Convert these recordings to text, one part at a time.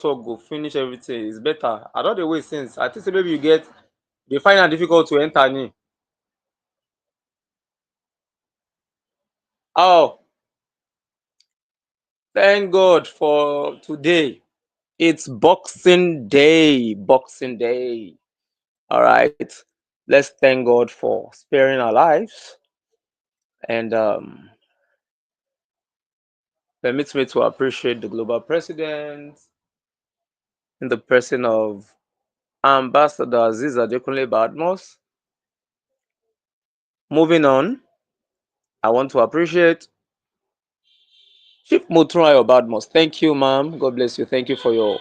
talk go finish everything. It's better. I don't dey wait since. I think say maybe you find it difficult to enter ni. Oh, thank God for today. It's Boxing Day. Boxing Day. All right. Let's thank God for sparing our lives and permits me to appreciate the global president in the person of Ambassador Aziz Adekunle Badmos. Moving on, I want to appreciate Chief Mutunrayo Badmos. Thank you, ma'am. God bless you. Thank you for your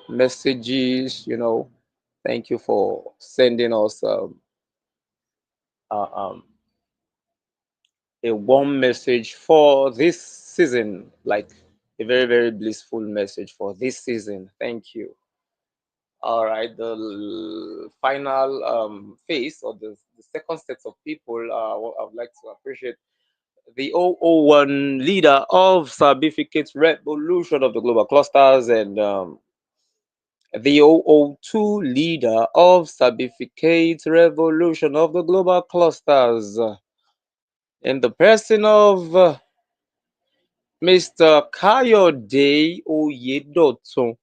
messages. Thank you for sending us uh, um, a warm message for this season, like a very, very blissful message for this season. Thank you. All right, the final phase or the second set of people, I would like to appreciate the 001 leader of Sabificate Revolution of the Global Clusters and the 002 leader of Sabificate Revolution of the Global Clusters in the person of Mr. Kayode Oyedotun,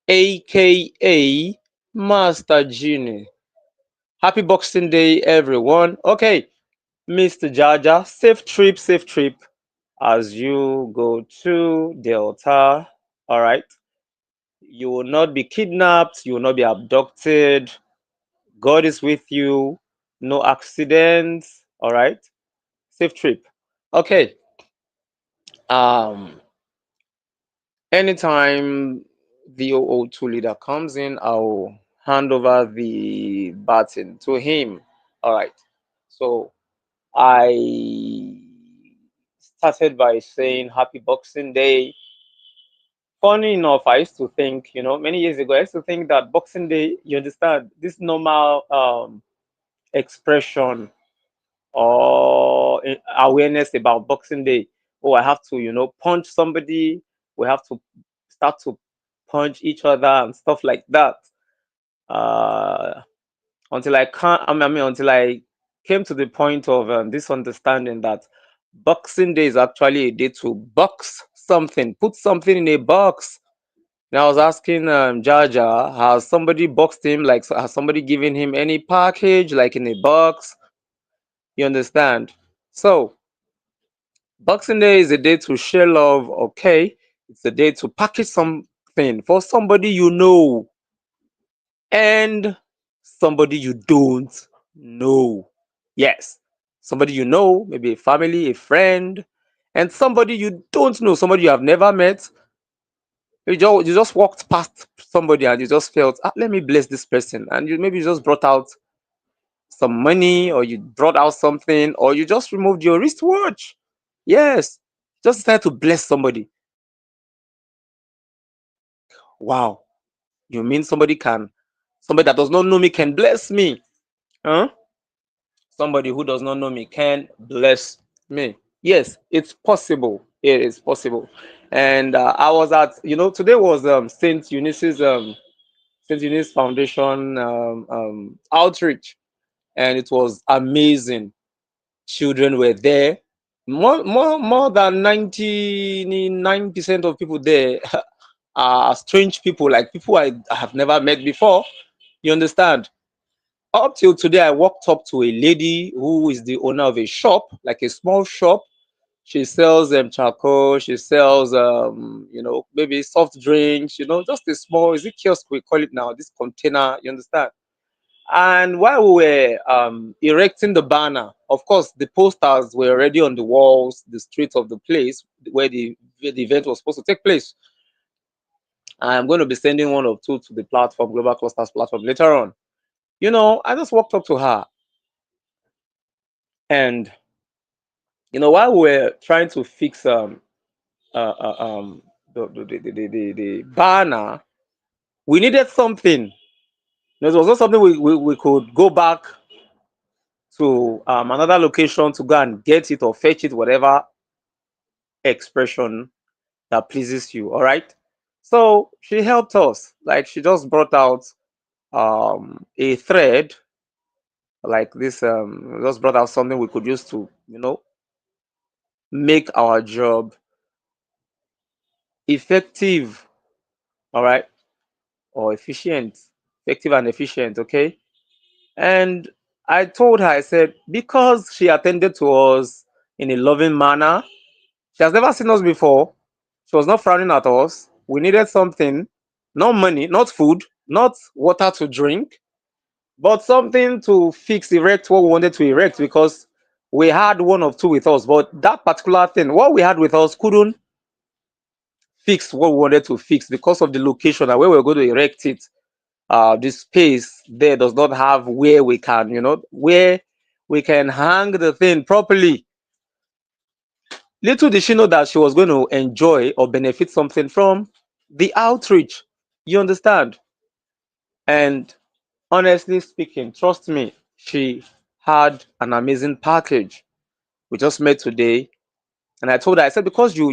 aka Master Genie. Happy Boxing Day, everyone. Okay, Mr. Jaja, safe trip as you go to Delta. All right. You will not be kidnapped, you will not be abducted. God is with you. No accidents. All right. Safe trip. Okay. Um, Anytime the 002 leader comes in, I'll hand over the baton to him. All right. So I started by saying Happy Boxing Day. Funny enough, I used to think, many years ago, I used to think that Boxing Day, you understand, this normal expression or awareness about Boxing Day. Oh, I have to, punch somebody. We have to start to punch each other and stuff like that. Uh, until I can't, until I came to the point of this understanding that Boxing Day is actually a day to box something, put something in a box. And I was asking Jaja, has somebody boxed him? Like, has somebody given him any package, like in a box? You understand? So, Boxing Day is a day to share love, okay? It's a day to package something for somebody you know and somebody you don't know. Yes, somebody you know, maybe a family, a friend, and somebody you don't know, somebody you have never met. You just walked past somebody and you just felt, let me bless this person. And you just brought out some money or you brought out something or you just removed your wristwatch. Yes, just decided to bless somebody. Wow, you mean somebody that does not know me can bless me? Huh? Somebody who does not know me can bless me. Yes, it's possible. It is possible. And I was at, today was Saint Eunice Foundation outreach, and it was amazing. Children were there. More than 99% of people there are strange people, like people I have never met before. You understand? Up till today, I walked up to a lady who is the owner of a shop, like a small shop. She sells charcoal. She sells maybe soft drinks. Just a small, is it kiosk we call it now? This container. You understand? And while we were erecting the banner, of course, the posters were already on the walls, the streets of the place where the event was supposed to take place. I'm going to be sending one or two to the platform, Global Clusters platform, later on. I just walked up to her, and while we were trying to fix the banner, we needed something. There was not something we could go back to another location to go and get it or fetch it, whatever expression that pleases you. All right. So she helped us. Like she just brought out a thread like this, just brought out something we could use to, make our job effective, all right, or efficient, effective and efficient, okay? And I told her, I said, because she attended to us in a loving manner, she has never seen us before. She was not frowning at us. We needed something, not money, not food, not water to drink, but something to fix, erect what we wanted to erect because we had one or two with us. But that particular thing, what we had with us, couldn't fix what we wanted to fix because of the location and where we were going to erect it. The space there does not have where we can, where we can hang the thing properly. Little did she know that she was going to enjoy or benefit something from the outreach. You understand? And honestly speaking, trust me, she had an amazing package. We just met today, and I told her, I said, because you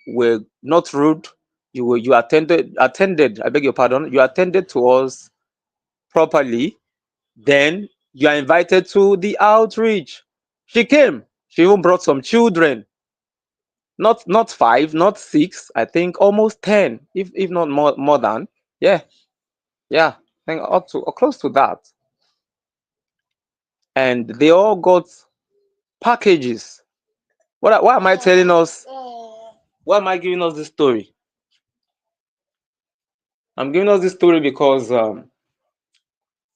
were not rude, you attended. I beg your pardon. You attended to us properly. Then you are invited to the outreach. She came. She even brought some children. Not five, not six. I think almost 10, if not more than. Yeah, yeah. I think up to or close to that. And they all got packages. Why am I telling us? Why am I giving us this story? I'm giving us this story because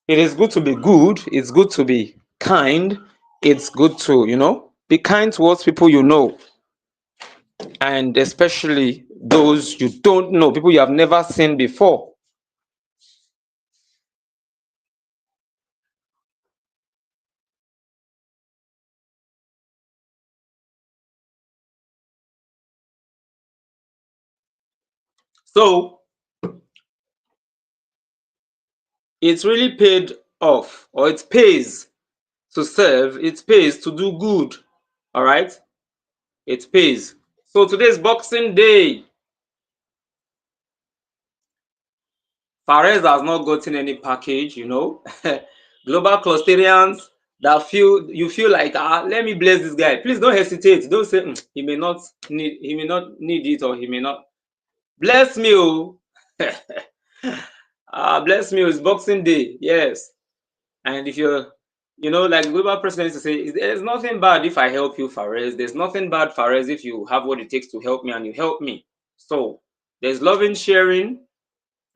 it is good to be good. It's good to be kind. It's good to, be kind towards people you know, and especially those you don't know, people you have never seen before. So it's really paid off, or it pays to serve, it pays to do good. All right, it pays. So today's Boxing Day. Fares has not gotten any package, Global clusterians that feel like, let me bless this guy. Please don't hesitate. Don't say he may not need it, or he may not. Bless me, oh. Bless me, oh, it's Boxing Day. Yes. And if you're, like global president to say, there's nothing bad if I help you, Fares. There's nothing bad, Fares, if you have what it takes to help me and you help me. So there's loving sharing.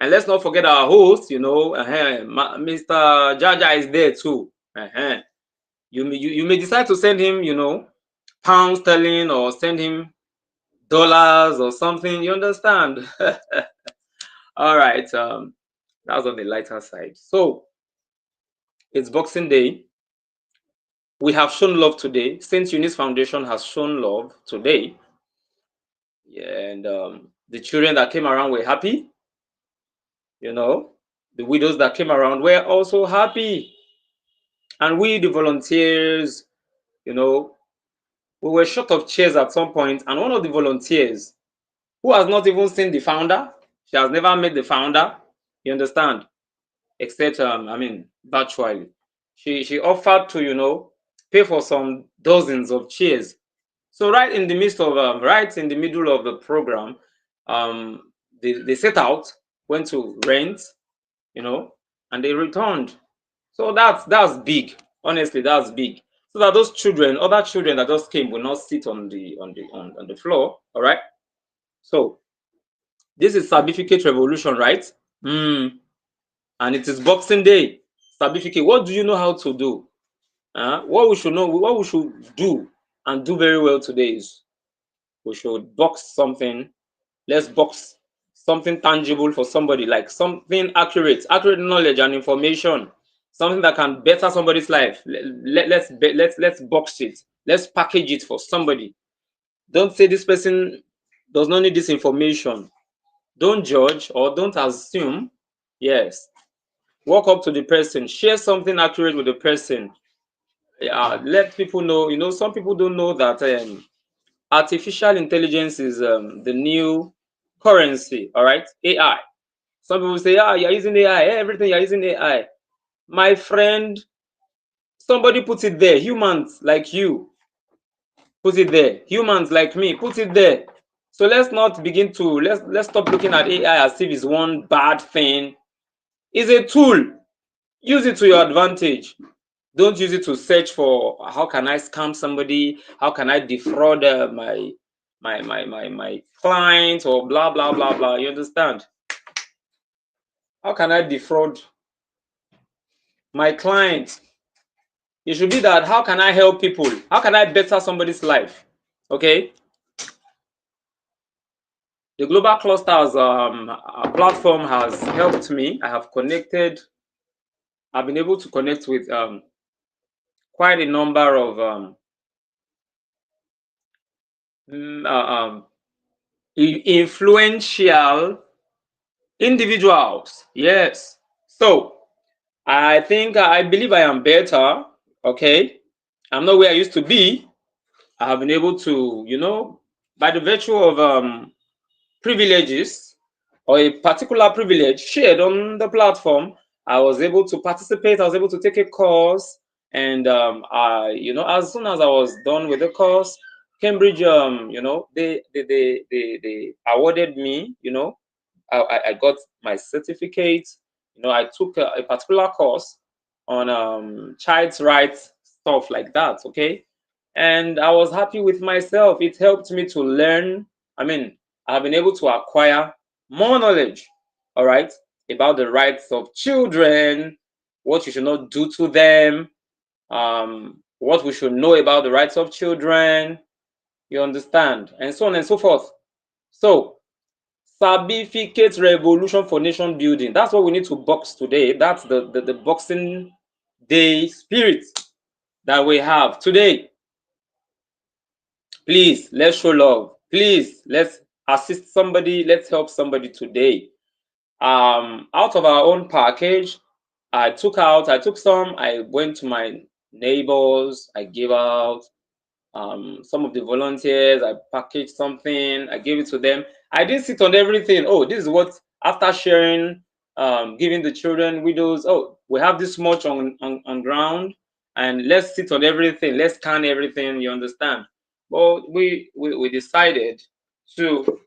And let's not forget our host, Mr. Jaja is there too. You may decide to send him, pounds sterling, or send him dollars or something. You understand? All right. That's on the lighter side. So it's Boxing Day. We have shown love today. Saint Eunice Foundation has shown love today. Yeah, and the children that came around were happy. The widows that came around were also happy. And we, the volunteers, we were short of chairs at some point, and one of the volunteers, who has not even seen the founder, she has never met the founder, you understand, except virtually. She offered to, pay for some dozens of chairs. So right in the right in the middle of the program, they set out, went to rent, and they returned. So that's big. Honestly, that's big. So that those children, other children that just came, will not sit on the floor. All right. So this is Sabificate Revolution, right? And it is Boxing Day. Sabificate. What do you know how to do? What we should know, what we should do and do very well today is we should box something. Let's box something tangible for somebody, like something accurate knowledge and information, something that can better somebody's life. Let's box it. Let's package it for somebody. Don't say this person does not need this information. Don't judge or don't assume. Yes, walk up to the person, share something accurate with the person. Let people know. Some people don't know that artificial intelligence is the new currency, all right? AI. Some people say, ah, you're using AI, everything you're using AI. My friend, somebody put it there. Humans like you put it there. Humans like me put it there. So let's not begin to let's stop looking at AI as if it's one bad thing. It's a tool. Use it to your advantage. Don't use it to search for how can I scam somebody, how can I defraud my client, or blah blah blah blah. You understand? How can I defraud my client? It should be that how can I help people? How can I better somebody's life? Okay. The Global Clusters platform has helped me. I have connected. I've been able to connect with quite a number of influential individuals. Yes. So I believe I am better. Okay. I'm not where I used to be. I have been able to, by the virtue of privileges, or a particular privilege shared on the platform, I was able to participate. I was able to take a course, and as soon as I was done with the course, Cambridge, they awarded me. I got my certificate. I took a particular course on child's rights, stuff like that. Okay, and I was happy with myself. It helped me to learn. I mean, I've been able to acquire more knowledge, all right, about the rights of children, what you should not do to them, what we should know about the rights of children, you understand, and so on and so forth. So, Sabificate Revolution for nation building. That's what we need to box today. That's the Boxing Day spirit that we have today. Please, let's show love. Please, let's assist somebody. Let's help somebody today. Out of our own package, I took some. I went to my neighbors. I gave out some of the volunteers. I packaged something. I gave it to them. I didn't sit on everything. Oh, this is what, after sharing, giving the children, widows. Oh, we have this much on ground, and let's sit on everything. Let's scan everything. You understand? Well, we decided to,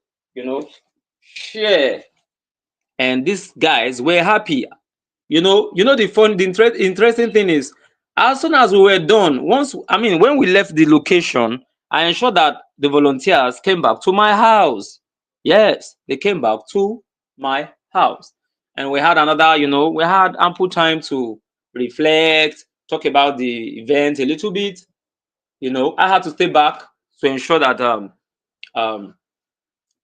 share, and these guys were happy. The interesting thing is, as soon as we were done, when we left the location, I ensured that the volunteers came back to my house. Yes, they came back to my house, and we had we had ample time to reflect, talk about the event a little bit. I had to stay back to ensure that um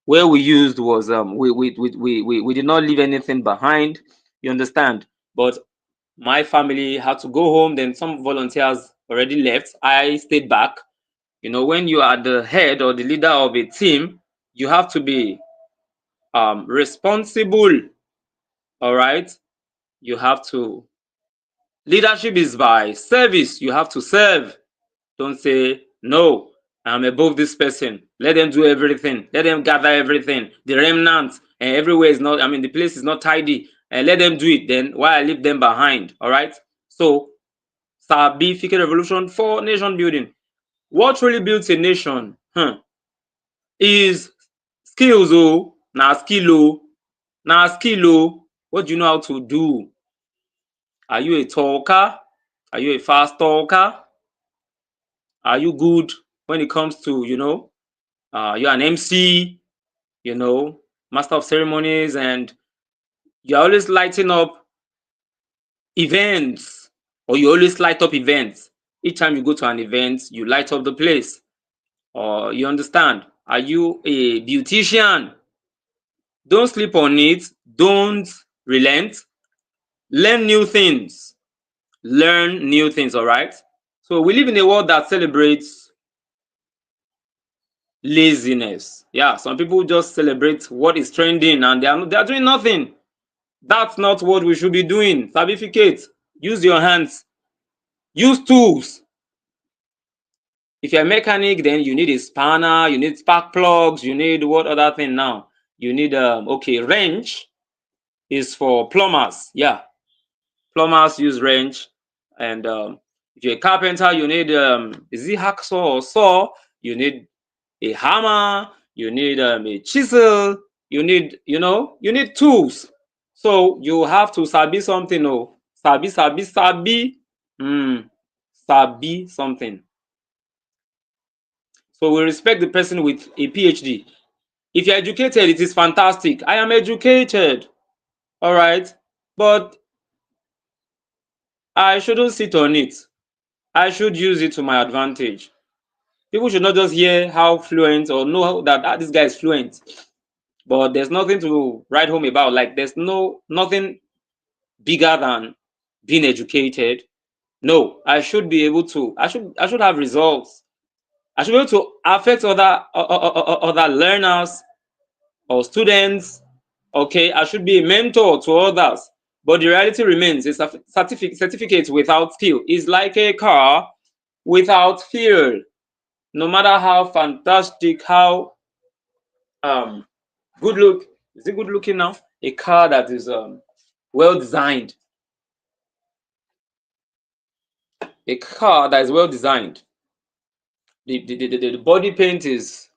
where we used was we did not leave anything behind. You understand? But my family had to go home. Then some volunteers already left. I stayed back. When you are the head or the leader of a team, you have to be responsible. All right. You have to. Leadership is by service. You have to serve. Don't say, no, I'm above this person. Let them do everything. Let them gather everything. The remnants, and everywhere is not, the place is not tidy. And let them do it. Then why I leave them behind? All right. So, Sabificate Revolution for nation building. What really builds a nation is skills. Oh, now skill. Oh, now skill. Oh, what do you know how to do? Are you a talker? Are you a fast talker? Are you good when it comes to, you're an MC, master of ceremonies, and you're always lighting up events, or you always light up events. Each time you go to an event, you light up the place. Or you understand? Are you a beautician? Don't sleep on it. Don't relent. Learn new things. Learn new things, all right? So we live in a world that celebrates laziness. Yeah, some people just celebrate what is trending, and they are doing nothing. That's not what we should be doing. Sabificate. Use your hands. Use tools. If you're a mechanic, then you need a spanner, you need spark plugs, you need what other thing now? You need okay, wrench is for plumbers. Yeah, plumbers use wrench. And if you're a carpenter, you need is it hacksaw or saw? You need a hammer. You need a chisel. You need, you need tools. So you have to sabi something. Oh, sabi. Sabi something. So we respect the person with a PhD. If you're educated, it is fantastic. I am educated. All right. But I shouldn't sit on it. I should use it to my advantage. People should not just hear how fluent or know that this guy is fluent, but there's nothing to write home about. Like there's nothing bigger than being educated. No, I should be able to. I should have results. I should be able to affect other learners or students. Okay, I should be a mentor to others. But the reality remains: a certificate without skill is like a car without fuel. No matter how fantastic, how good look, is it good looking now? A car that is well designed, a car that is well designed. The body paint is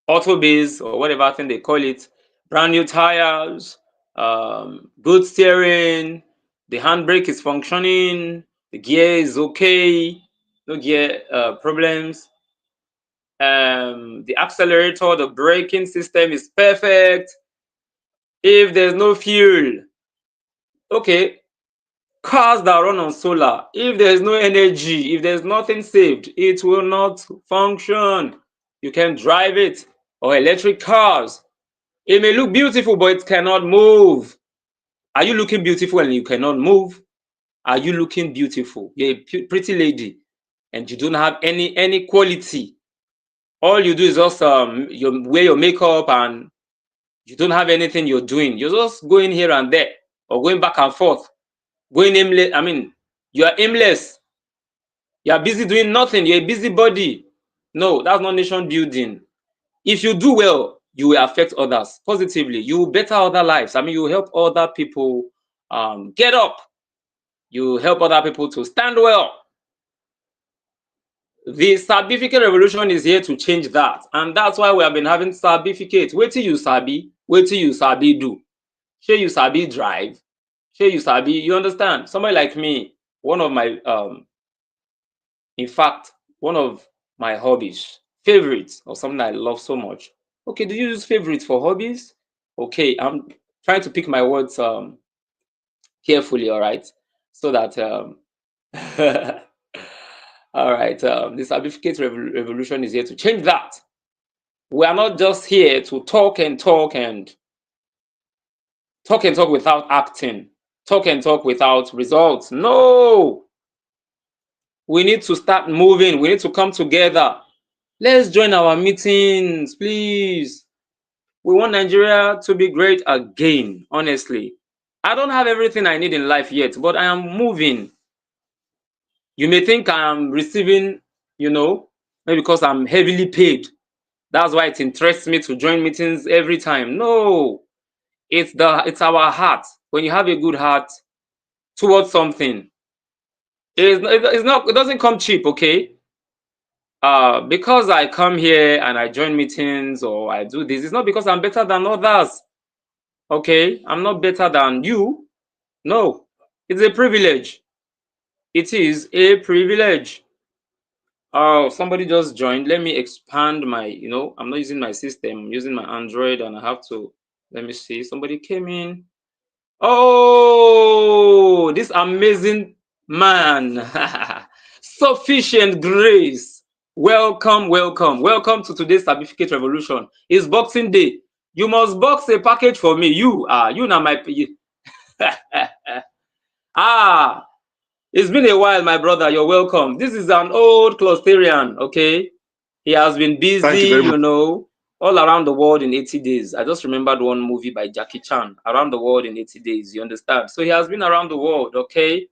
auto base or whatever thing they call it, brand new tires, good steering, the handbrake is functioning, the gear is okay, no gear problems. The accelerator, the braking system is perfect. If there's no fuel, okay, cars that run on solar, if there's no energy, if there's nothing saved, it will not function. You can drive it. Or electric cars, it may look beautiful, but it cannot move. Are you looking beautiful and you cannot move? Are you looking beautiful? You're a pretty lady and you don't have any quality. All you do is just you wear your makeup and you don't have anything you're doing. You're just going here and there or going back and forth, going aimless. I mean, you are aimless. You are busy doing nothing. You're a busybody. No, that's not nation building. If you do well, you will affect others positively. You will better other lives. I mean, you will help other people get up. You help other people to stand well. The Sabificate Revolution is here to change that. And that's why we have been having Sabificate. Wait till you sabi, wait till you sabi do. Shey you sabi drive, shey you sabi, you understand? Somebody like me, one of my, in fact, one of my hobbies, favorites, or something I love so much. Okay, do you use favorites for hobbies? Okay, I'm trying to pick my words carefully, all right? So that all right, the Sabificate Revolution is here to change that. We are not just here to talk and talk and talk and talk without acting, talk and talk without results. No, we need to start moving. We need to come together. Let's join our meetings, please. We want Nigeria to be great again, honestly. I don't have everything I need in life yet, but I am moving. You may think I am receiving, maybe because I'm heavily paid. That's why it interests me to join meetings every time. No, it's our heart. When you have a good heart towards something, it doesn't come cheap, okay? Because I come here and I join meetings or I do this, it's not because I'm better than others. Okay, I'm not better than you. No, it's a privilege. It is a privilege. Oh, somebody just joined. Let me expand my, I'm not using my system, I'm using my Android and I have to, let me see. Somebody came in. Oh, this amazing man. Sufficient grace. Welcome, welcome, welcome to today's Sabificate Revolution. It's Boxing Day. You must box a package for me. You now my it's been a while, my brother. You're welcome. This is an old Closterian, okay? He has been busy, all around the world in 80 days. I just remembered one movie by Jackie Chan, Around the World in 80 Days. You understand? So he has been around the world, okay?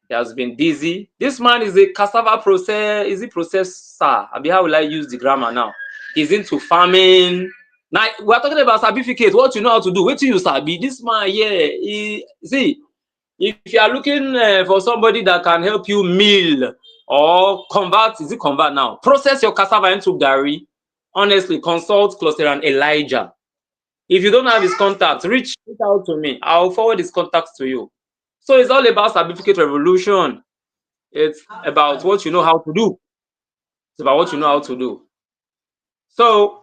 He has been busy. This man is a cassava processor. Is he processor? I mean, how will I use the grammar now? He's into farming. Now we're talking about certificate, what you know how to do. Wait till you sabi. This man here, see, if you are looking for somebody that can help you mill or convert, is it convert now? Process your cassava into gari. Honestly, consult Cluster and Elijah. If you don't have his contact, reach out to me. I'll forward his contacts to you. So it's all about Sabificate Revolution. It's about what you know how to do. It's about what you know how to do. So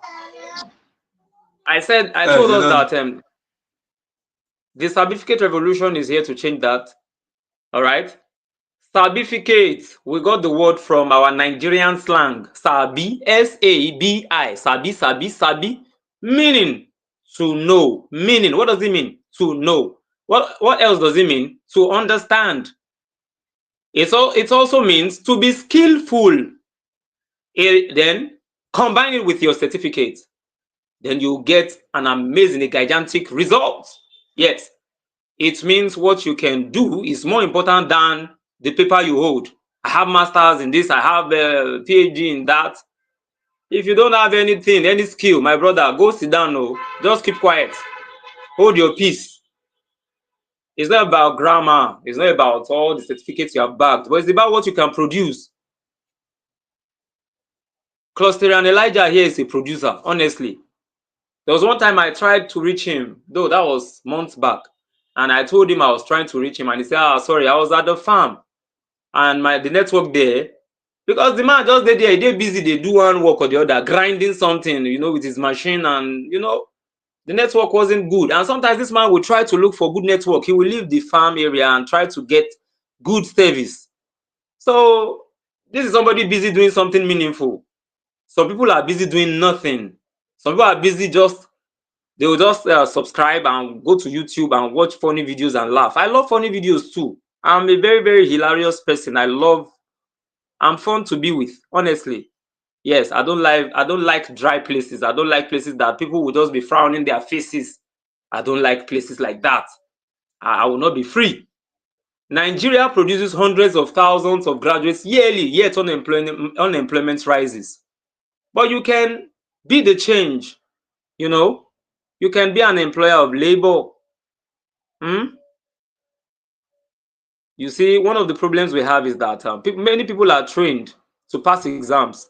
I told You us know, that the Sabificate Revolution is here to change that. All right. Sabificate, we got the word from our Nigerian slang. Sabi, S-A-B-I. Sabi, sabi, sabi. Meaning to know. Meaning, what does it mean? To know. What else does it mean? To understand. It also means to be skillful. Then combine it with your certificate. Then you get an amazing, a gigantic result. Yes, it means what you can do is more important than the paper you hold. I have masters in this, I have a PhD in that. If you don't have anything, any skill, my brother, go sit down. No, just keep quiet. Hold your peace. It's not about grammar. It's not about all the certificates you have bagged, but it's about what you can produce. Cluster and Elijah here is a producer, honestly. There was one time I tried to reach him, though that was months back. And I told him I was trying to reach him, and he said, sorry, I was at the farm. And the network there, because the man just there, he busy, they do one work or the other, grinding something, with his machine, and the network wasn't good. And sometimes this man will try to look for good network. He will leave the farm area and try to get good service. So this is somebody busy doing something meaningful. Some people are busy doing nothing. Some people are busy they will just subscribe and go to YouTube and watch funny videos and laugh. I love funny videos too. I'm a very, very hilarious person. I'm fun to be with, honestly. Yes, I don't like dry places. I don't like places that people will just be frowning their faces. I don't like places like that. I will not be free. Nigeria produces hundreds of thousands of graduates yearly, yet unemployment rises. But you can be the change, you know. You can be an employer of labor. Hmm? You see, one of the problems we have is that many people are trained to pass exams,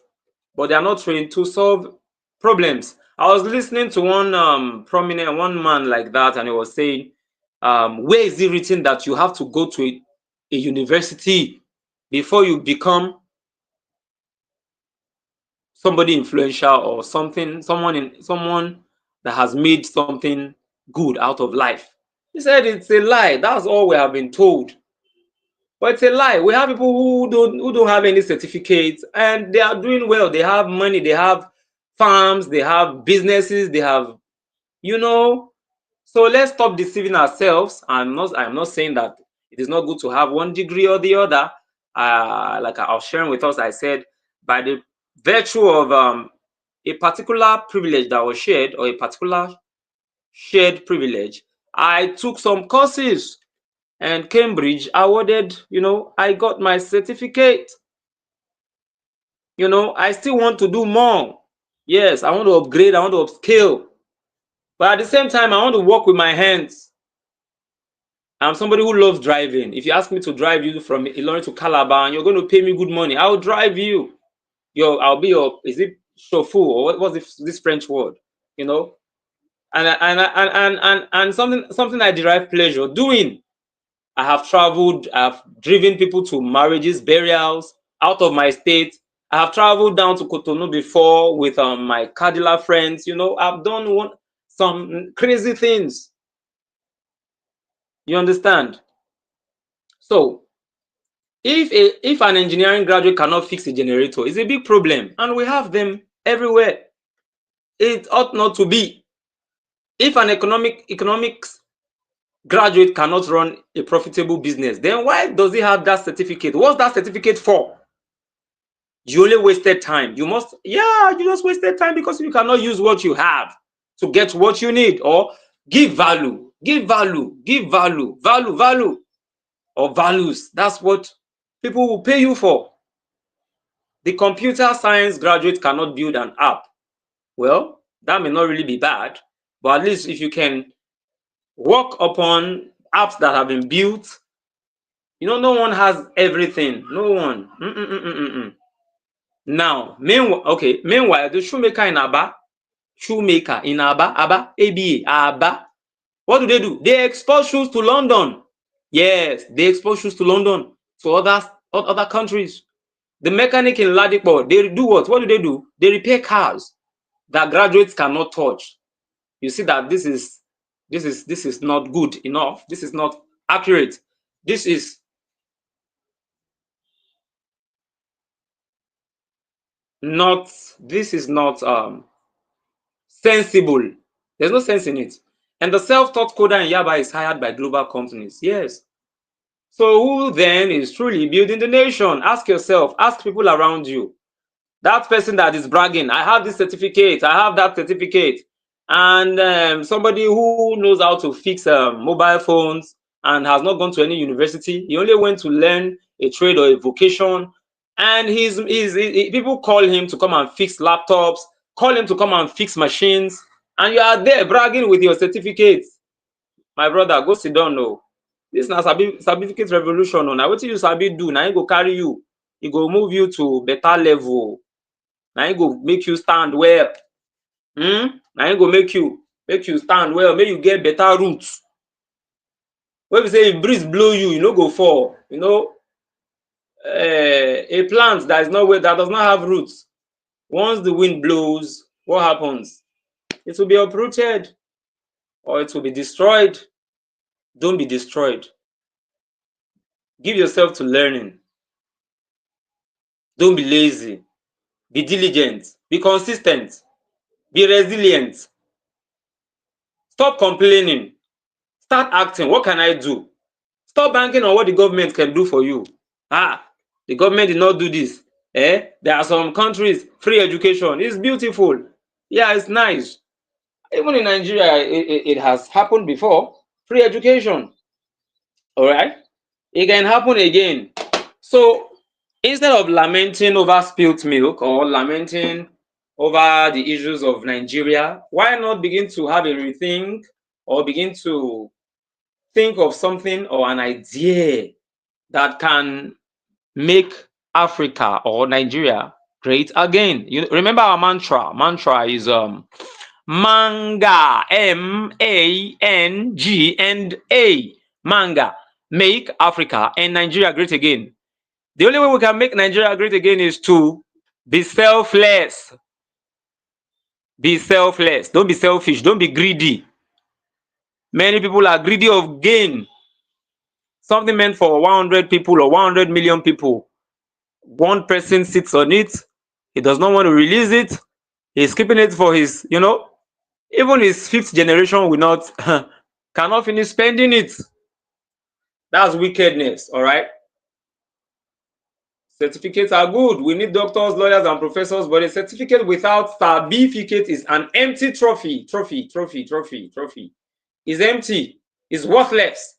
but they are not trained to solve problems. I was listening to one man like that, and he was saying, where is it written that you have to go to a university before you become somebody influential or someone that has made something good out of life? He said it's a lie. That's all we have been told. But it's a lie. We have people who don't have any certificates and they are doing well. They have money, they have farms, they have businesses, they have, you know. So let's stop deceiving ourselves. I'm not saying that it is not good to have one degree or the other. Like I was sharing with us, I said by the virtue of a particular privilege that was shared or a particular shared privilege, I took some courses and Cambridge awarded, I got my certificate. I still want to do more. Yes, I want to upgrade, I want to upscale. But at the same time, I want to work with my hands. I'm somebody who loves driving. If you ask me to drive you from Ilorin to Calabar and you're going to pay me good money, I'll drive you. I'll be is it chauffeur or what's this French word? You know, and something I derive pleasure doing. I have traveled, I've driven people to marriages, burials, out of my state. I have traveled down to Cotonou before with my Cadillac friends. I've done some crazy things. You understand? So if an engineering graduate cannot fix a generator, it's a big problem, and we have them everywhere. It ought not to be. If an economics graduate cannot run a profitable business, then why does he have that certificate? What's that certificate for? You only wasted time. You just wasted time because you cannot use what you have to get what you need. Or give value, value, or values. That's what people will pay you for. The computer science graduate cannot build an app. Well, that may not really be bad, but at least if you can work upon apps that have been built, no one has everything. No one. Now, meanwhile, the shoemaker in Aba, Aba, Aba, what do? They export shoes to London. Yes, they export shoes to London, to other countries. The mechanic in Ladipo, they do what? What do? They repair cars that graduates cannot touch. You see that this is not good enough. This is not accurate. This is not sensible. There's no sense in it. And the self-taught coder in Yaba is hired by global companies. Yes. So who then is truly building the nation? Ask yourself, ask people around you. That person that is bragging, I have this certificate, I have that certificate. And somebody who knows how to fix mobile phones and has not gone to any university, he only went to learn a trade or a vocation. And people call him to come and fix laptops, call him to come and fix machines. And you are there bragging with your certificates. My brother, go sit down now. This na Sabificate Revolution. Now what you sabi do, now he go carry you. He go move you to better level. Now he go make you stand well. Now he go make you stand well, make you get better roots. When we say if breeze blow you, you no go fall. A plant that does not have roots, once the wind blows, what happens? It will be uprooted or it will be destroyed. Don't be destroyed. Give yourself to learning. Don't be lazy. Be diligent. Be consistent. Be resilient. Stop complaining. Start acting. What can I do? Stop banking on what the government can do for you. The government did not do this. There are some countries, free education. It's beautiful. Yeah, it's nice. Even in Nigeria, it has happened before. Free education. All right? It can happen again. So instead of lamenting over spilt milk or lamenting over the issues of Nigeria, why not begin to have a rethink or begin to think of something or an idea that can make Africa or Nigeria great again? You remember our mantra. Mantra is manga, MANG and A. Manga. Make Africa and Nigeria great again. The only way we can make Nigeria great again is to be selfless. Be selfless. Don't be selfish. Don't be greedy. Many people are greedy of gain. Something meant for 100 people or 100 million people. One person sits on it. He does not want to release it. He's keeping it for his, even his fifth generation will not, cannot finish spending it. That's wickedness, all right? Certificates are good. We need doctors, lawyers, and professors, but a certificate without Sabificate is an empty trophy. Trophy. It's empty. It's worthless.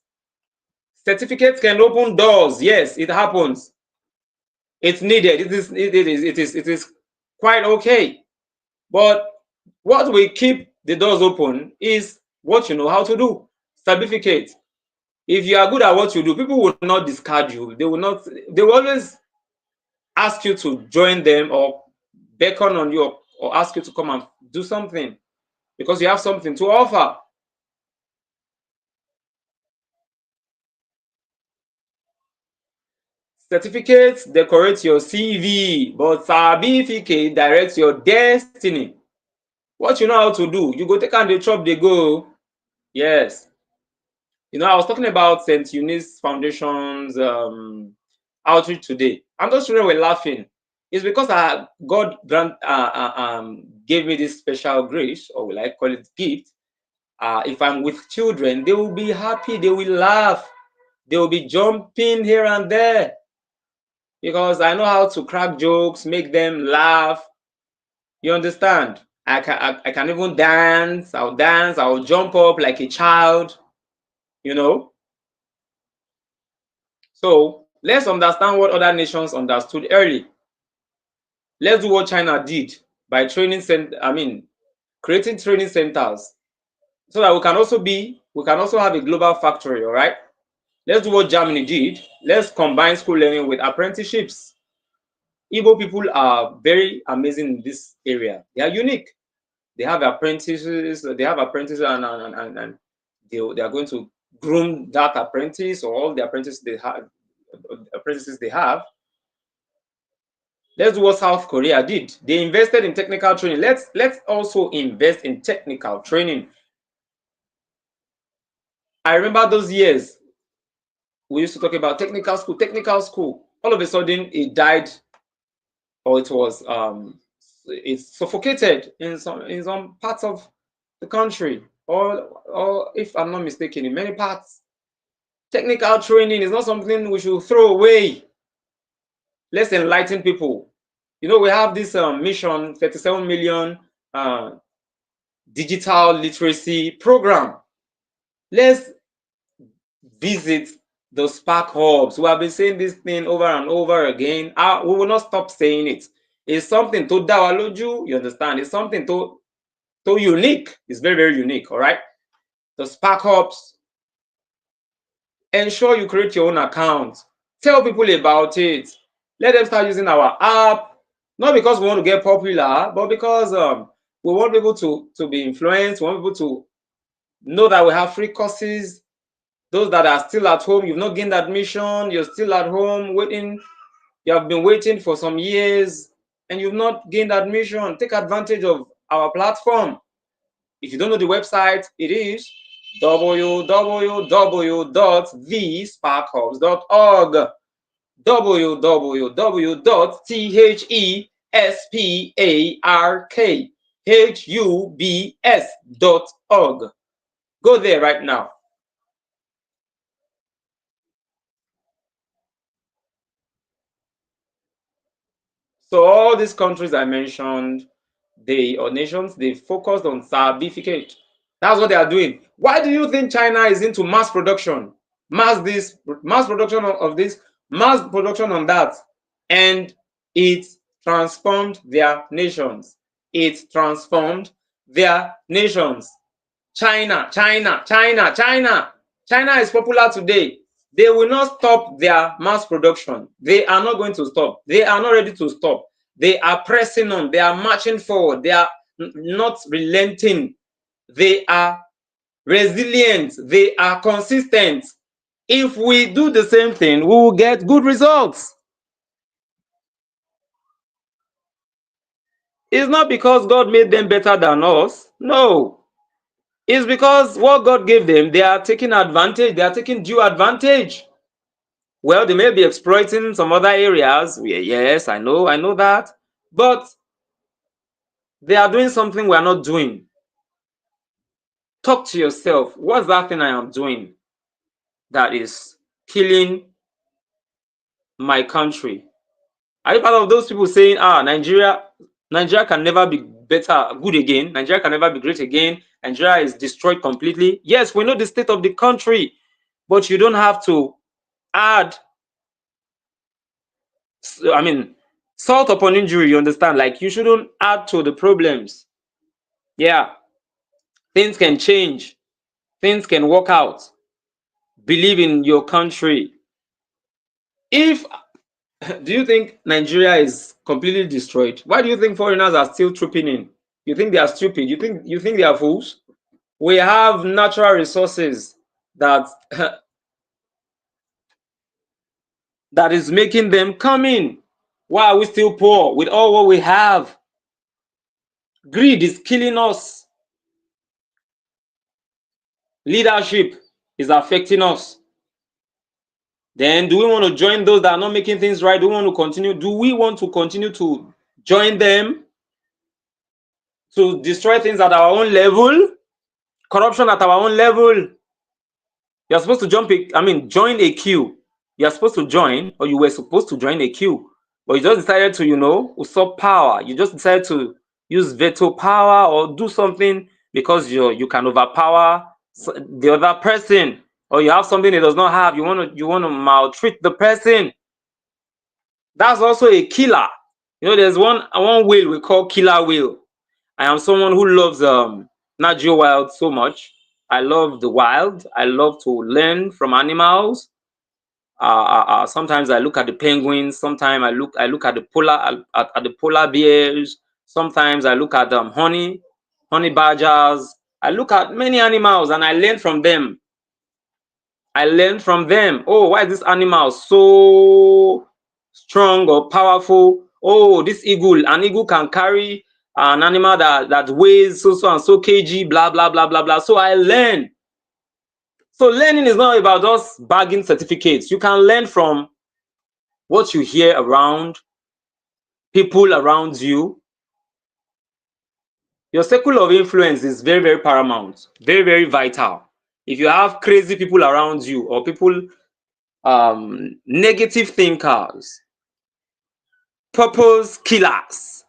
Certificates can open doors. Yes, it happens. It's needed. It is quite okay. But what will keep the doors open is what you know how to do. Sabificate. If you are good at what you do, people will not discard you. They will always ask you to join them or beckon on you or ask you to come and do something because you have something to offer. Certificates decorate your CV, but Sabificate directs your destiny. What you know how to do, you go take and the chop they go. Yes. I was talking about St. Eunice Foundation's outreach today, and those children were laughing. It's because God gave me this special grace, or will I call it gift. If I'm with children, they will be happy, they will laugh, they will be jumping here and there because I know how to crack jokes, make them laugh. You understand? I can even dance. I'll jump up like a child, you know. So let's understand what other nations understood early. Let's do what China did by training creating training centers so that we can also have a global factory. All right, let's do what Germany did. Let's combine school learning with apprenticeships. Igbo people are very amazing in this area. They are unique. They have apprentices. They have apprentices, and they are going to groom that apprentice or all the apprentices they have. Let's do what South Korea did. They invested in technical training. Let's also invest in technical training. I remember those years we used to talk about technical school, technical school. All of a sudden, it died, or it's suffocated in some parts of the country, or if I'm not mistaken, in many parts. Technical training is not something we should throw away. Let's enlighten people. You know, we have this mission, 37 million digital literacy program. Let's visit the Spark hubs. We have been saying this thing over and over again. We will not stop saying it. It's something to dawaloju, you understand? It's something to unique. It's very, very unique, all right? The Spark hubs. Ensure you create your own account. Tell people about it. Let them start using our app. Not because we want to get popular, but because we want people to be influenced. We want people to know that we have free courses. Those that are still at home, you've not gained admission, you're still at home waiting, you have been waiting for some years and you've not gained admission. Take advantage of our platform. If you don't know the website, it is www.thesparkhubs.org. www.thesparkhubs.org. Go there right now. So all these countries I mentioned, nations, they focused on Sabificate. That's what they are doing. Why do you think China is into mass production? Mass production of this, mass production on that. And it transformed their nations. It transformed their nations. China, China, China, China. China is popular today. They will not stop their mass production. They are not going to stop. They are not ready to stop. They are pressing on. They are marching forward. They are not relenting. They are resilient. They are consistent. If we do the same thing, we will get good results. It's not because God made them better than us. No. It's because what God gave them, they are taking advantage. They are taking due advantage. Well, they may be exploiting some other areas. Yes, I know that. But they are doing something we are not doing. Talk to yourself. What's that thing I am doing that is killing my country? Are you part of those people saying, Nigeria can never be good again. Nigeria can never be great again. Nigeria is destroyed completely. Yes, we know the state of the country, but you don't have to add, salt upon injury, you understand? Like, you shouldn't add to the problems. Yeah, things can change. Things can work out. Believe in your country. Do you think Nigeria is completely destroyed? Why do you think foreigners are still trooping in? You think they are stupid? You think they are fools? We have natural resources that that is making them come in. Why are we still poor with all what we have? Greed is killing us. Leadership is affecting us. Then do we want to join those that are not making things right? Do we want to continue to join them to destroy things at our own level? Corruption at our own level? You're supposed to join a queue. You're supposed to join, or you were supposed to join a queue, but you just decided to, usurp power. You just decided to use veto power or do something because you can overpower the other person, or you have something it does not have. You want to maltreat the person. That's also a killer. There's one whale we call killer whale. I am someone who loves Nat Geo Wild so much. I love the wild. I love to learn from animals. Sometimes I look at the penguins. Sometimes I look at the polar bears. Sometimes I look at honey badgers. I look at many animals and I learn from them. I learn from them. Oh, why is this animal so strong or powerful? Oh, this eagle, an eagle can carry an animal that weighs so and so kg, blah blah blah blah blah. So I learn. So learning is not about just bagging certificates. You can learn from what you hear around, people around you. Your circle of influence is very, very paramount, very, very vital. If you have crazy people around you or people, negative thinkers, purpose killers,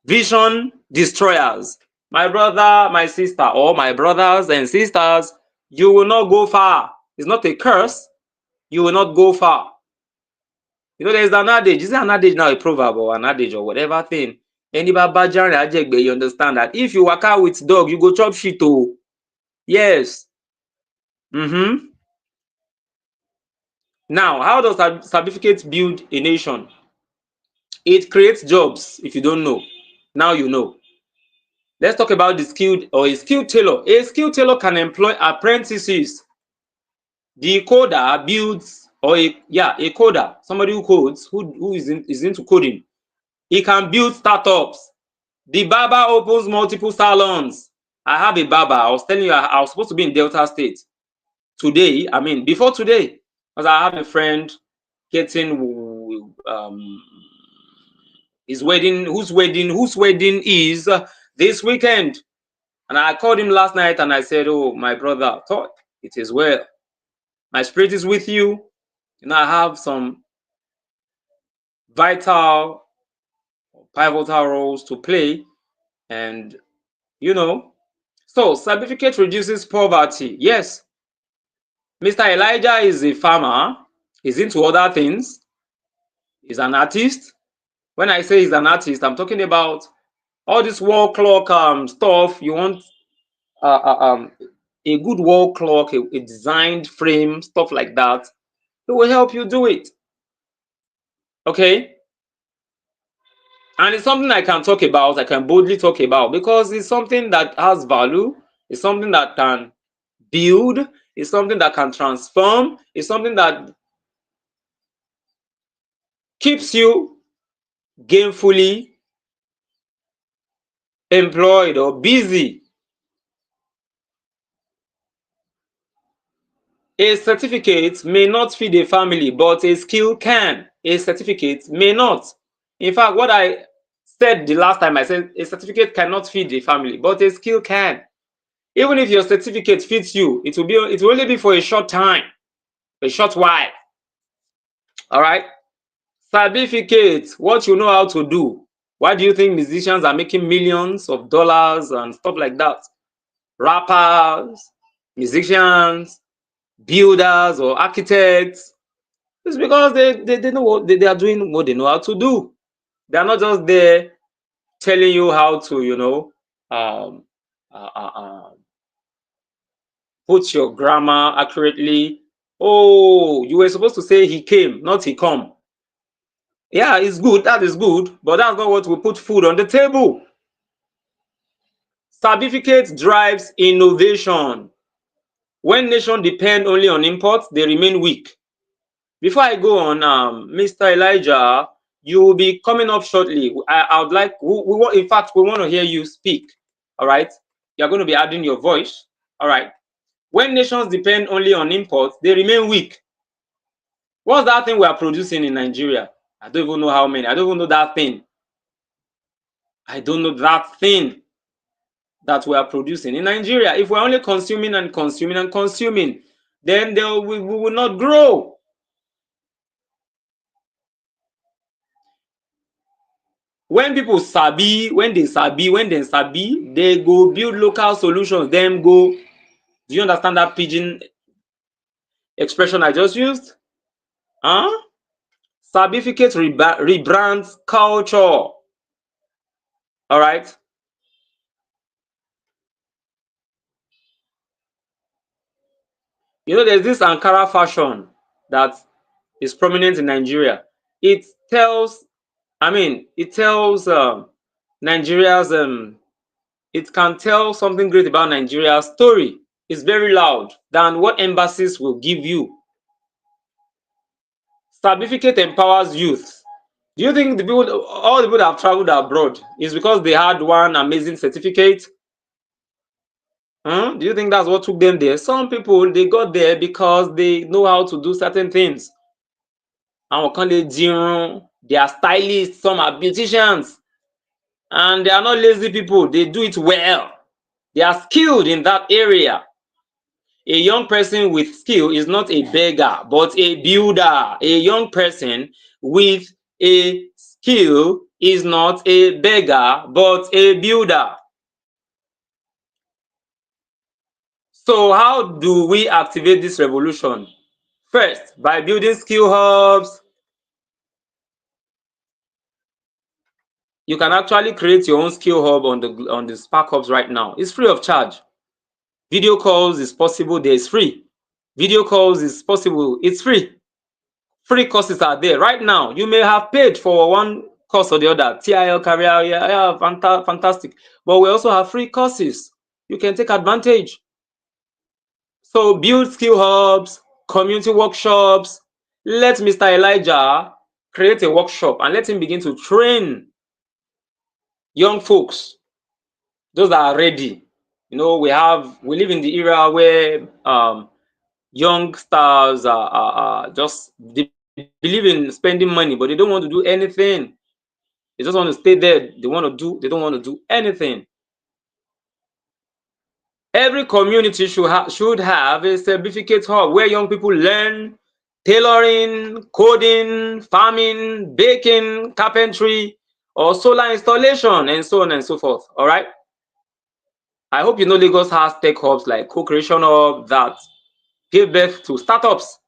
vision destroyers, my brother, my sister, or my brothers and sisters, you will not go far. It's not a curse. You will not go far. You know, there's an adage. Is it an adage now, a proverb or an adage or whatever thing? Any babajan ajegbe, you understand that if you work out with dog, you go chop shit. Oh, yes. Now, how does Sabificate build a nation? It creates jobs. If you don't know, now you know. Let's talk about the skilled or a skilled tailor. A skilled tailor can employ apprentices. The coder builds, or a coder, somebody who codes, who is into coding. He can build startups. The barber opens multiple salons. I have a barber. I was telling you, I was supposed to be in Delta State today. I mean, before today, because I have a friend getting his wedding, whose wedding is this weekend. And I called him last night and I said, "Oh, my brother, thought it is well. My spirit is with you. You know, I have some vital, pivotal roles to play, and you know." So, certificate reduces poverty. Yes, Mr. Elijah is a farmer. He's into other things. He's an artist. When I say he's an artist, I'm talking about all this wall clock stuff. You want a good wall clock, a designed frame, stuff like that. It will help you do it. Okay? And it's something I can talk about, I can boldly talk about, because it's something that has value, it's something that can build, it's something that can transform, it's something that keeps you gainfully employed or busy. A certificate may not feed a family, but a skill can. A certificate may not. In fact, what I said the last time, I said a certificate cannot feed a family, but a skill can. Even if your certificate fits you, it will only be for a short time, a short while. All right. Sabificate what you know how to do. Why do you think musicians are making millions of dollars and stuff like that? Rappers, musicians, builders, or architects. It's because they know what they are doing, what they know how to do. They are not just there telling you how to, um, uh, uh, uh, put your grammar accurately. Oh, you were supposed to say he came, not he come. Yeah, it's good. That is good, but that's not what will put food on the table. Certificate drives innovation. When nations depend only on imports, they remain weak. Before I go on, Mr. Elijah, you will be coming up shortly. I would like, in fact, we want to hear you speak. All right. You're going to be adding your voice. All right. When nations depend only on imports, they remain weak. What's that thing we are producing in Nigeria? I don't even know how many. I don't even know that thing. I don't know that thing that we are producing in Nigeria. If we're only consuming and consuming and consuming, then we will not grow. When people sabi, when they sabi, they go build local solutions. Them go. Do you understand that pidgin expression I just used? Huh? Sabificate rebrands culture. All right. There's this Ankara fashion that is prominent in Nigeria. It tells, it tells Nigeria's, it can tell something great about Nigeria's story. It's very loud than what embassies will give you. Sabificate empowers youth. Do you think all the people that have traveled abroad is because they had one amazing certificate? Do you think that's what took them there? Some people, they got there because they know how to do certain things. Àwọn kan lè dirun, they are stylists, some are beauticians, and they are not lazy people. They do it well. They are skilled in that area. A young person with skill is not a beggar, but a builder. A young person with a skill is not a beggar, but a builder. So how do we activate this revolution? First, by building skill hubs. You can actually create your own skill hub on the Spark Hubs right now. It's free of charge. Video calls is possible. There is free. Video calls is possible. It's free. Free courses are there right now. You may have paid for one course or the other. TIL career, yeah, fantastic. But we also have free courses. You can take advantage. So build skill hubs, community workshops. Let Mr. Elijah create a workshop and let him begin to train young folks, those that are ready. We live in the era where young stars are just, they believe in spending money, but they don't want to do anything. They just want to stay there. They don't want to do anything. Every community should have a certificate hub where young people learn tailoring, coding, farming, baking, carpentry, or solar installation, and so on and so forth. All right. I hope you know Lagos has tech hubs like Co-Creation Hub that give birth to startups.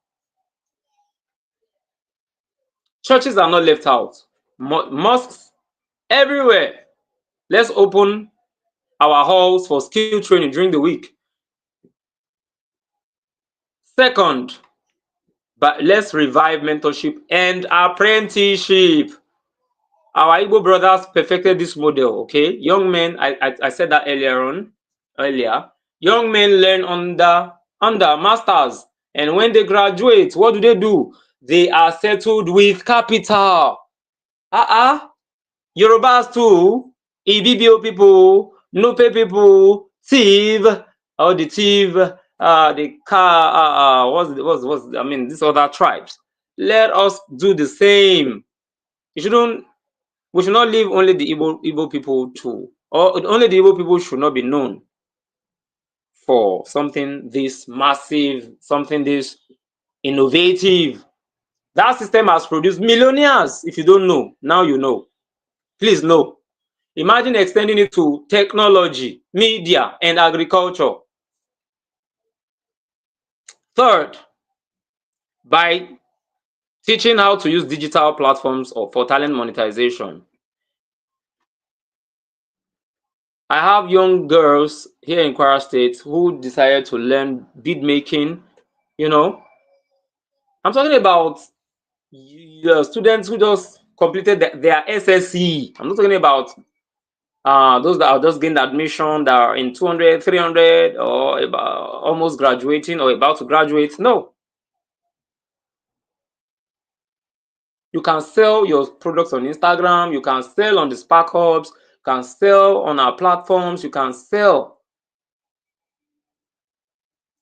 Churches are not left out. Mosques everywhere. Let's open our halls for skill training during the week. Second, but let's revive mentorship and apprenticeship. Our Igbo brothers perfected this model, okay? Young men, I said that earlier. Young men learn under masters, and when they graduate, what do? They are settled with capital. Yorubas too, Ibibio people, Nupe people, thief, or the thief, the car, these other tribes. Let us do the same. We should not leave only the Igbo people too, or only the Igbo people should not be known for something this massive, something this innovative. That system has produced millionaires. If you don't know, now you know. Please know. Imagine extending it to technology, media, and agriculture. Third, by teaching how to use digital platforms for talent monetization. I have young girls here in Kwara State who decided to learn bead making. I'm talking about students who just completed their SSC. I'm not talking about those that are just gained admission, that are in 200, 300, or almost graduating or about to graduate. No. You can sell your products on Instagram. You can sell on the Spark Hubs. You can sell on our platforms. You can sell.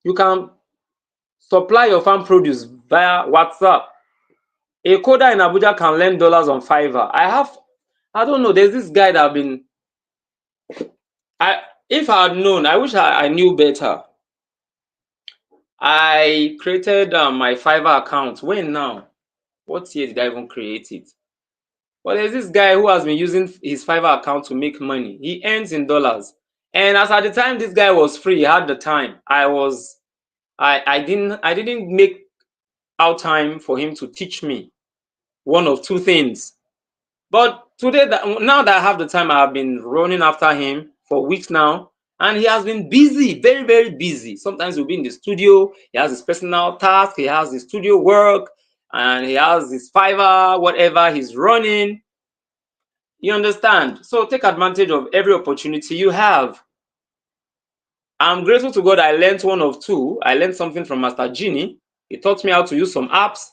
You can supply your farm produce via WhatsApp. A coder in Abuja can lend dollars on Fiverr. I don't know, there's this guy that if I had known, I wish I knew better. I created my Fiverr account. When now? What year did I even create it? But there's this guy who has been using his Fiverr account to make money. He earns in dollars. And as at the time this guy was free, he had the time. I didn't make out time for him to teach me one of two things. But today, now that I have the time, I have been running after him for weeks now, and he has been busy, very, very busy. Sometimes he'll be in the studio, he has his personal task, he has his studio work, and he has his Fiverr, whatever he's running. You understand? So take advantage of every opportunity you have. I'm grateful to God I learned one of two. I learned something from Master Genie. He taught me how to use some apps,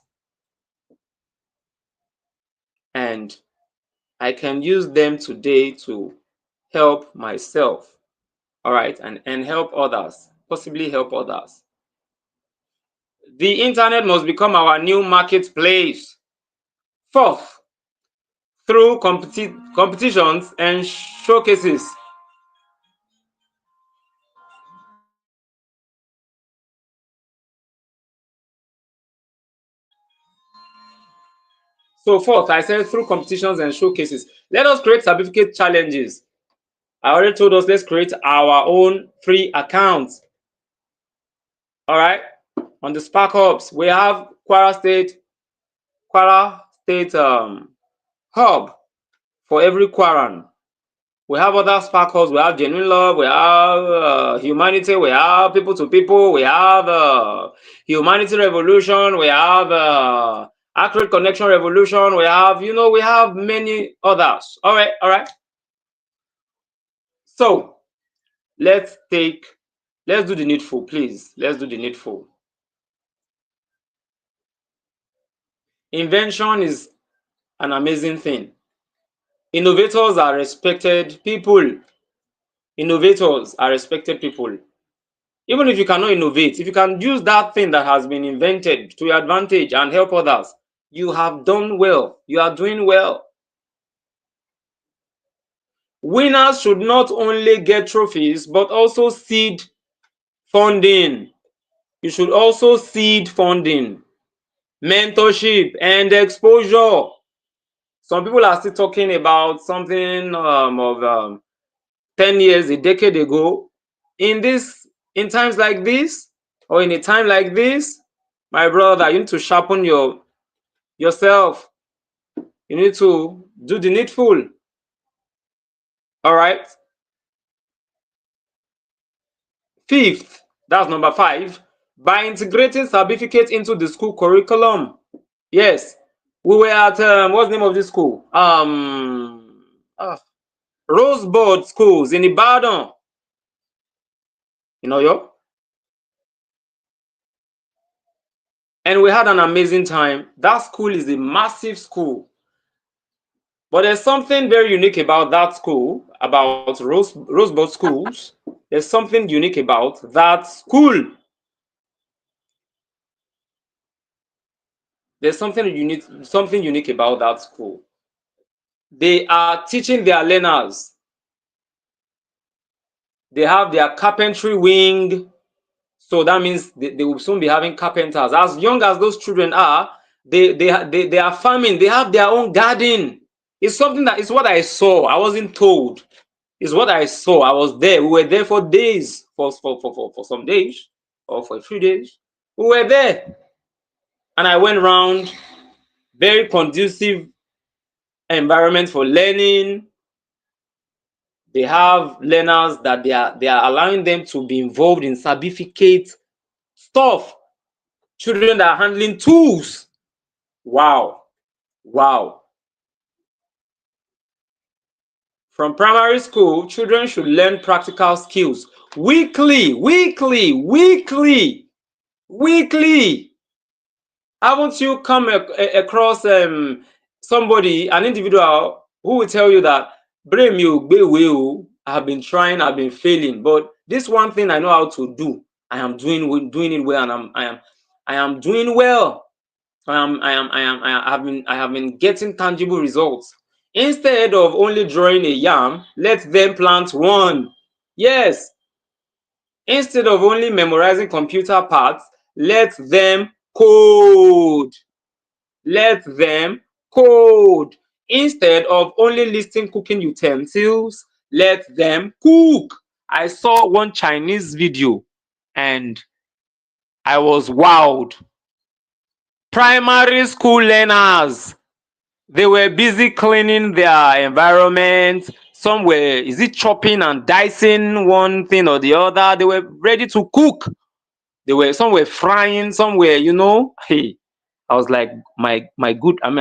and I can use them today to help myself. All right, and help others, possibly help others. The internet must become our new marketplace. Fourth, through competitions and showcases. So fourth, I said through competitions and showcases. Let us create certificate challenges. I already told us, let's create our own free accounts. All right. On the Spark Hubs, we have Kwara State hub for every Kwaran. We have other Spark Hubs. We have Genuine Love. We have Humanity. We have People to People. We have Humanity Revolution. We have Accurate Connection Revolution. We have, we have many others. All right, all right. So let's do the needful, please. Let's do the needful. Invention is an amazing thing. Innovators are respected people. Innovators are respected people. Even if you cannot innovate, if you can use that thing that has been invented to your advantage and help others, you have done well. You are doing well. Winners should not only get trophies, but also seed funding. You should also seed funding, mentorship, and exposure. Some people are still talking about something of 10 years, a decade ago. In times like this, or in a time like this, my brother, you need to sharpen yourself. You need to do the needful. All right. Fifth, that's number 5, by integrating Sabificate into the school curriculum. Yes, we were at what's the name of this school? Rosebud schools in Ibadan. You know, and we had an amazing time. That school is a massive school. But there's something very unique about that school, about Rosebud schools. There's something unique about that school. There's something unique about that school. They are teaching their learners. They have their carpentry wing. So that means they will soon be having carpenters. As young as those children are, they are farming. They have their own garden. It's something that is what I saw. I wasn't told. It's what I saw. I was there. We were there for days, for some days, or for a few days. We were there. And I went around, very conducive environment for learning. They have learners that they are allowing them to be involved in certificate stuff. Children that are handling tools. Wow. Wow. From primary school, children should learn practical skills weekly. Haven't you come across somebody, an individual, who will tell you that, "Brain you, I have been trying, I've been failing, but this one thing I know how to do, I am doing it well, and I am doing well. I have been getting tangible results." Instead of only drawing a yam, let them plant one. Yes. Instead of only memorizing computer parts, let them code. Let them code. Instead of only listing cooking utensils, let them cook. I saw one Chinese video and I was wowed. Primary school learners, They were busy cleaning their environment. Some were, is it chopping and dicing one thing or the other? They were ready to cook. Some were frying, some were, hey, I was like, I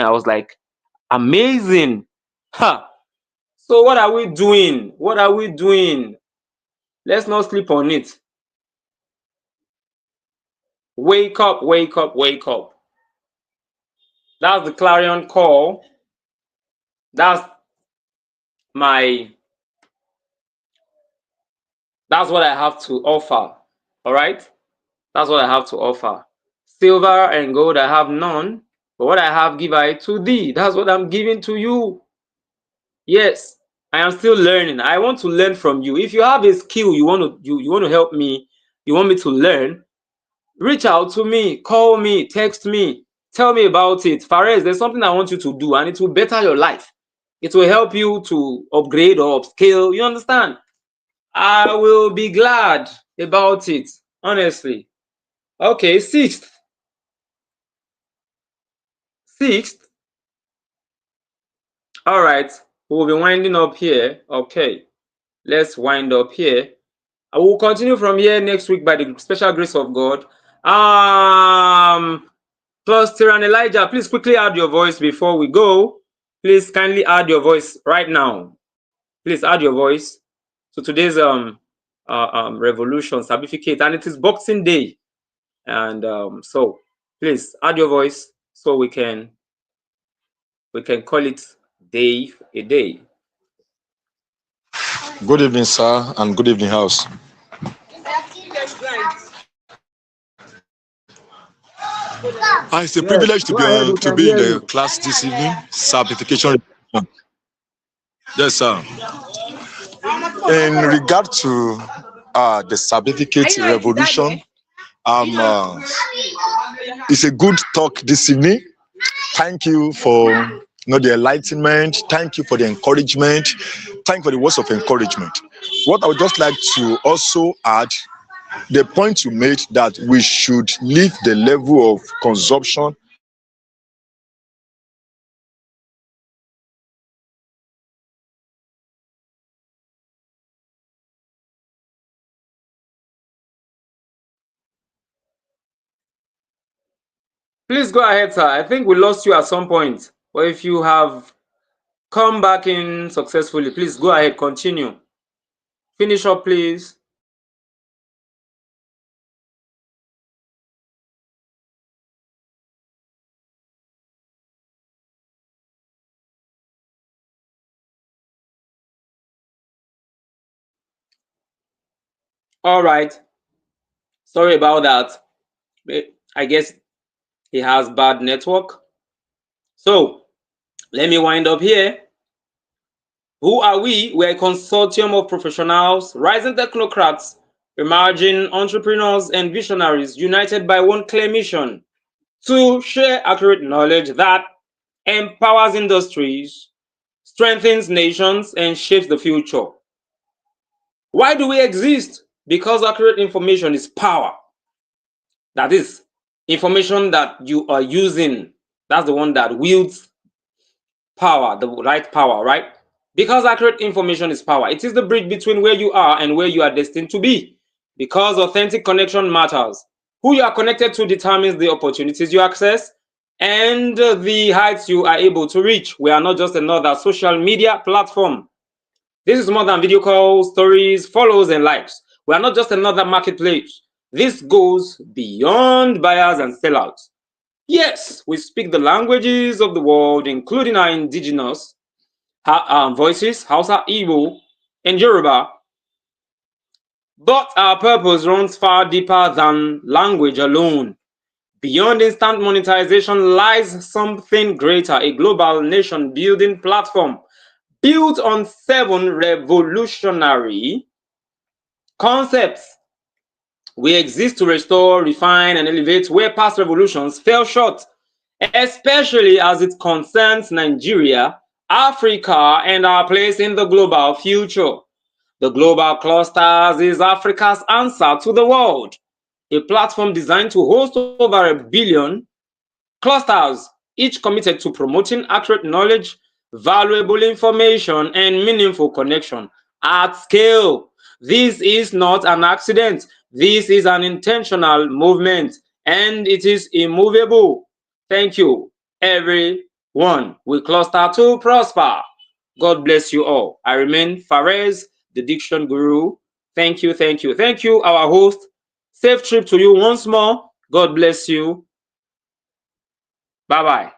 was like, amazing. Ha. So what are we doing? What are we doing? Let's not sleep on it. Wake up, wake up, wake up. That's the clarion call. That's my that's what I have to offer. All right? That's what I have to offer. Silver and gold I have none, but what I have give I to thee. That's what I'm giving to you. Yes, I am still learning. I want to learn from you. If you have a skill you want to help me, you want me to learn, reach out to me, call me, text me, tell me about it. Fares, there's something I want you to do and it will better your life. It will help you to upgrade or upscale. You understand? I will be glad about it, honestly. Okay, sixth. All right, we'll be winding up here. Okay, let's wind up here. I will continue from here next week by the special grace of God. Plus Tyrann Elijah, please quickly add your voice before we go. Please kindly add your voice right now. Please add your voice. So today's revolution Sabificate, and it is Boxing Day, and so please add your voice so we can call it day a day. Good evening, sir, and good evening, house. It's a Yes, privilege go ahead, we to can be in hear the you. class this evening. Certification. Yes, sir. In regard to the certificate revolution, it's a good talk this evening. Thank you for the enlightenment. Thank you for the encouragement. Thank you for the words of encouragement. What I would just like to also add, the point you made that we should leave the level of consumption Please go ahead, sir. I think we lost you at some point, but if you have come back in successfully, please go ahead, continue. Finish up, please. All right. Sorry about that. I guess he has bad network. So let me wind up here. Who are we? We're a consortium of professionals, rising technocrats, emerging entrepreneurs, and visionaries united by one clear mission: to share accurate knowledge that empowers industries, strengthens nations, and shapes the future. Why do we exist? Because accurate information is power. That is, information that you are using, that's the one that wields power, the right power, right? Because accurate information is power. It is the bridge between where you are and where you are destined to be. Because authentic connection matters. Who you are connected to determines the opportunities you access and the heights you are able to reach. We are not just another social media platform. This is more than video calls, stories, follows, and likes. We are not just another marketplace. This goes beyond buyers and sellouts. Yes, we speak the languages of the world, including our indigenous voices, Hausa, Igbo, and Yoruba. But our purpose runs far deeper than language alone. Beyond instant monetization lies something greater, a global nation building platform built on 7 revolutionary concepts. We exist to restore, refine, and elevate where past revolutions fell short, especially as it concerns Nigeria, Africa, and our place in the global future. The Global Clusters is Africa's answer to the world, a platform designed to host over 1 billion clusters, each committed to promoting accurate knowledge, valuable information, and meaningful connection at scale. This is not an accident. This is an intentional movement, and it is immovable. Thank you, everyone. We cluster to prosper. God bless you all. I remain Fares, the Diction Guru. Thank you, thank you, thank you, our host. Safe trip to you once more. God bless you. Bye-bye.